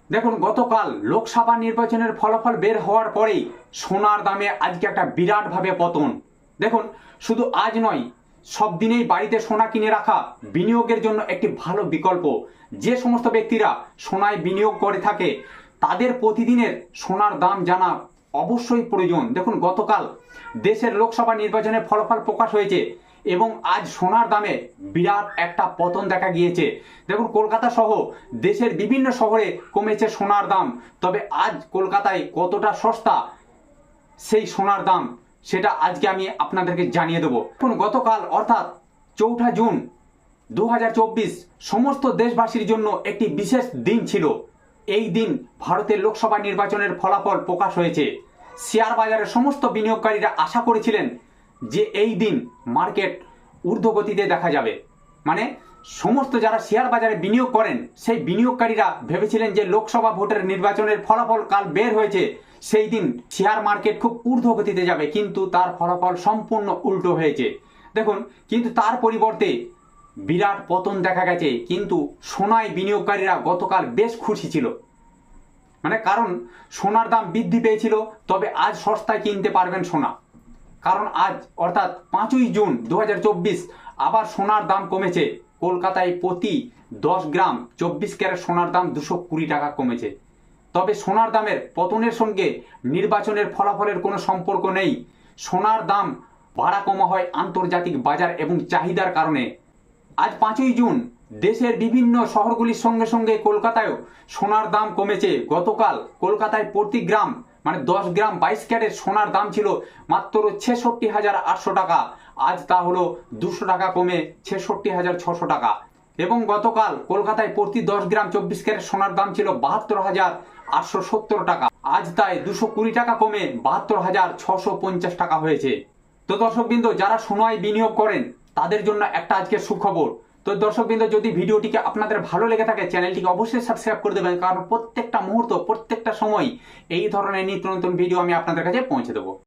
দেখুন, গতকাল লোকসভা নির্বাচনের ফলাফল বের হওয়ার পরেই সোনার দামে আজকে একটা বিরাটভাবে পতন। দেখুন, শুধু আজ নয়, সব দিনেই বাড়িতে সোনা কিনে রাখা বিনিয়োগের জন্য একটি ভালো বিকল্প। যে সমস্ত ব্যক্তিরা সোনায় বিনিয়োগ করে থাকে তাদের প্রতিদিনের সোনার দাম জানা অবশ্যই প্রয়োজন। দেখুন, গতকাল দেশের লোকসভা নির্বাচনের ফলাফল প্রকাশ হয়েছে এবং আজ সোনার দামে বিরাট একটা পতন দেখা গিয়েছে। দেখুন, কলকাতা সহ দেশের বিভিন্ন শহরে কমেছে সোনার দাম, তবে আজ কলকাতায় কতটা সস্তা সেই সোনার দাম সেটা আজকে আমি আপনাদেরকে জানিয়ে দেবো। দেখুন, গতকাল অর্থাৎ 4 জুন 2024 সমস্ত দেশবাসীর জন্য একটি বিশেষ দিন ছিল। এই দিন ভারতের লোকসভা নির্বাচনের ফলাফল প্রকাশ হয়েছে। শেয়ার বাজারের সমস্ত বিনিয়োগকারীরা আশা করেছিলেন যে এই দিন মার্কেট ঊর্ধ্বগতিতে দেখা যাবে। মানে সমস্ত যারা শেয়ার বাজারে বিনিয়োগ করেন সেই বিনিয়োগকারীরা ভেবেছিলেন যে লোকসভা ভোটের নির্বাচনের ফলাফল কাল বের হয়েছে, সেই দিন শেয়ার মার্কেট খুব ঊর্ধ্বগতিতে যাবে, কিন্তু তার ফলাফল সম্পূর্ণ উল্টো হয়েছে। দেখুন, কিন্তু তার পরিবর্তে বিরাট পতন দেখা গেছে। কিন্তু সোনায় বিনিয়োগকারীরা গতকাল বেশ খুশি ছিল, মানে কারণ সোনার দাম বৃদ্ধি পেয়েছিল, তবে আজ সস্তায় কিনতে পারবেন সোনা। কারণ আজ অর্থাৎ 5ই জুন 2024 আবার সোনার দাম কমেছে। কলকাতায় প্রতি 10 গ্রাম 24 ক্যারেট সোনার দাম 220 টাকা কমেছে। তবে সোনার দামের পতনের সঙ্গে নির্বাচনের ফলাফলের কোনো সম্পর্ক নেই। সোনার দাম বাড়া কমা হয় আন্তর্জাতিক বাজার এবং চাহিদার কারণে। আজ 5ই জুন দেশের বিভিন্ন শহরগুলির সঙ্গে সঙ্গে কলকাতায়ও সোনার দাম কমেছে। গতকাল কলকাতায় প্রতি গ্রাম মানে 10 গ্রাম 22 ক্যারেট সোনার দাম ছিল মাত্র 66,800 টাকা। আজ তা হলো 200 টাকা কমে 66,600 টাকা। এবং গতকাল কলকাতায় প্রতি 10 গ্রাম 24 ক্যারেট সোনার দাম ছিল 72,870 টাকা। আজ তাই 220 টাকা কমে 72,650 টাকা হয়েছে। তো দর্শকবৃন্দ, যারা সোনায় বিনিয়োগ করেন তাদের জন্য একটা আজকে সুখবর। তো দর্শকবৃন্দ, যদি ভিডিওটিকে আপনাদের ভালো লেগে থাকে চ্যানেলটিকে অবশ্যই সাবস্ক্রাইব করে দেবেন, কারণ প্রত্যেকটা মুহূর্ত প্রত্যেকটা সময় এই ধরনের নিত্য নতুন ভিডিও আমি আপনাদের কাছে পৌঁছে দেবো।